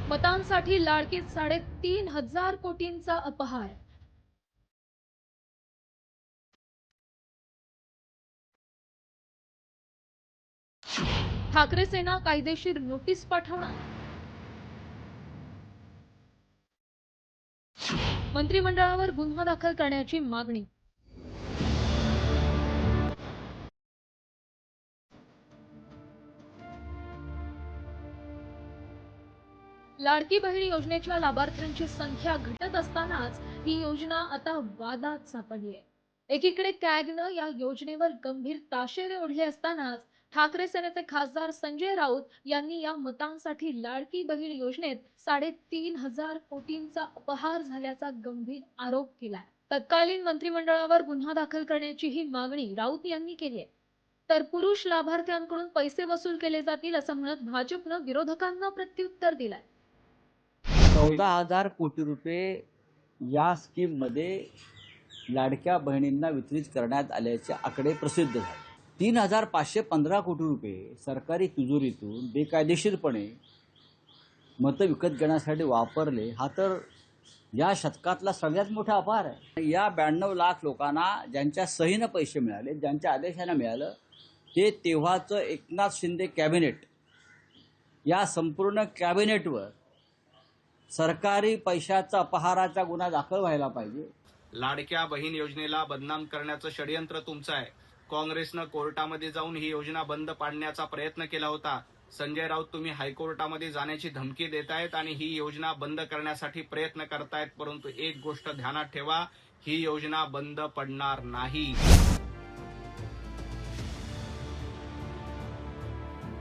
मतांसाठी लाडकीत 3,500 कोटींचा अपहार. ठाकरे सेना कायदेशीर नोटीस पाठवणार. मंत्रिमंडळावर गुन्हा दाखल करण्याची मागणी. लाडकी बहीण योजनेच्या लाभार्थ्यांची संख्या घटत असतानाच ही योजना आता वादात सापडली आहे. एकीकडे कॅगनं या योजनेवर गंभीर ताशेरे ओढले असतानाच ठाकरे सेनेचे खासदार संजय राऊत यांनी या मतांसाठी लाडकी बहीण योजनेत 3,500 कोटींचा अपहार झाल्याचा गंभीर आरोप केलाय. तत्कालीन मंत्रिमंडळावर गुन्हा दाखल करण्याची ही मागणी राऊत यांनी केली आहे. तर पुरुष लाभार्थ्यांकडून पैसे वसूल केले जातील असं म्हणत भाजपनं विरोधकांना प्रत्युत्तर दिलंय. 14,000 कोटी रुपये या स्कीममध्ये लाडक्या बहिणींना वितरित करण्यात आल्याचे आकडे प्रसिद्ध झाले. 3,515 कोटी रुपये सरकारी तिजोरीतून बेकायदेशीरपणे मतं विकत घेण्यासाठी वापरले, हा तर या शतकातला सगळ्यात मोठा अपहार आहे. या 92 लाख लोकांना ज्यांच्या सहीनं पैसे मिळाले, ज्यांच्या आदेशानं मिळालं, ते तेव्हाचं एकनाथ शिंदे कॅबिनेट, या संपूर्ण कॅबिनेटवर सरकारी पैशाचा अपहाराचा गुन्हा दाखल व्हायला पाहिजे. लाडक्या बहीण योजनेला बदनाम करण्याचं षडयंत्र तुमचं आहे. काँग्रेसनं कोर्टामध्ये जाऊन ही योजना बंद पाडण्याचा प्रयत्न केला होता. संजय राऊत, तुम्ही हायकोर्टामध्ये जाण्याची धमकी देतायत आणि ही योजना बंद करण्यासाठी प्रयत्न करतायत, परंतु एक गोष्ट ध्यानात ठेवा, ही योजना बंद पडणार नाही.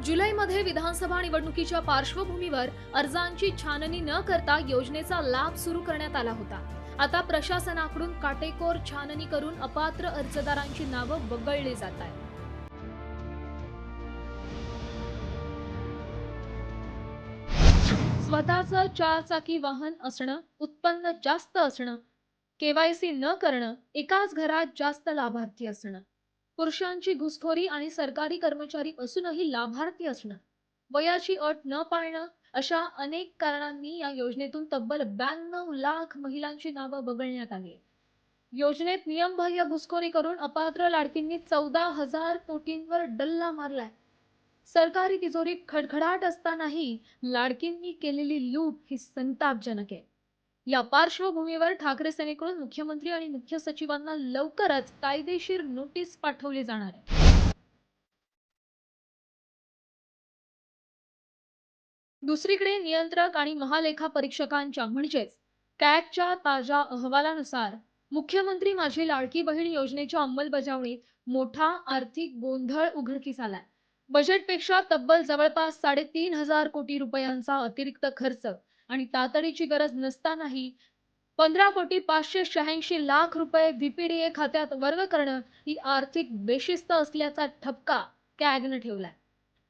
जुलैमध्ये विधानसभा निवडणुकीच्या पार्श्वभूमीवर अर्जांची छाननी न करता योजनेचा लाभ सुरू करण्यात आला होता. आता प्रशासनाकडून काटेकोर छाननी करून अपात्र अर्जदारांची नावं वगळली जात आहेत. स्वतःचं 4 चाकी वाहन असणं, उत्पन्न जास्त असणं, केवायसी न करणं, एकाच घरात जास्त लाभार्थी असणं, पुरुषांची घुसखोरी आणि सरकारी कर्मचारी असूनही लाभार्थी असणं, वयाची अट न पाळणं, अशा अनेक कारणांनी या योजनेतून तब्बल 92 लाख महिलांची नावं वगळण्यात आली. योजनेत नियमबाह्य घुसखोरी करून अपात्र लाडकींनी 14,000 कोटींवर डल्ला मारलाय. सरकारी तिजोरीत खडखडाट असतानाही लाडकींनी केलेली लूट ही संतापजनक आहे. या पार्श्वभूमीवर ठाकरे सेनेकडून मुख्यमंत्री आणि मुख्य सचिवांना लवकरच कायदेशीर नोटीस पाठवली जाणार आहे. दुसरीकडे नियंत्रक आणि महालेखा परीक्षकांच्या म्हणजेच कॅगच्या ताज्या अहवालानुसार मुख्यमंत्री माझी लाडकी बहीण योजनेच्या अंमलबजावणीत मोठा आर्थिक गोंधळ उघडकीस आलाय. बजेटपेक्षा तब्बल जवळपास 3,500 कोटी रुपयांचा अतिरिक्त खर्च आणि तातडीची गरज नसतानाही 15,586,00,000 रुपये VPDA खात्यात वर्ग करणं ही आर्थिक बेशिस्त असल्याचा ठपका कॅगनं ठेवलाय.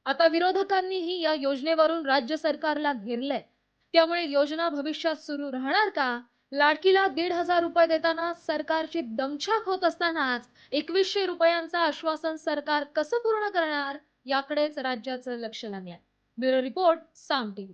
आता विरोधकांनीही या योजनेवरून राज्य सरकारला घेरलंय. त्यामुळे योजना भविष्यात सुरू राहणार का? लाडकीला 1,500 रुपये देताना सरकारची दमछाक होत असतानाच 2,100 रुपयांचं आश्वासन सरकार कसं पूर्ण करणार, याकडेच राज्याचं लक्ष लागलंय. ब्युरो रिपोर्ट, साम टीव्ही.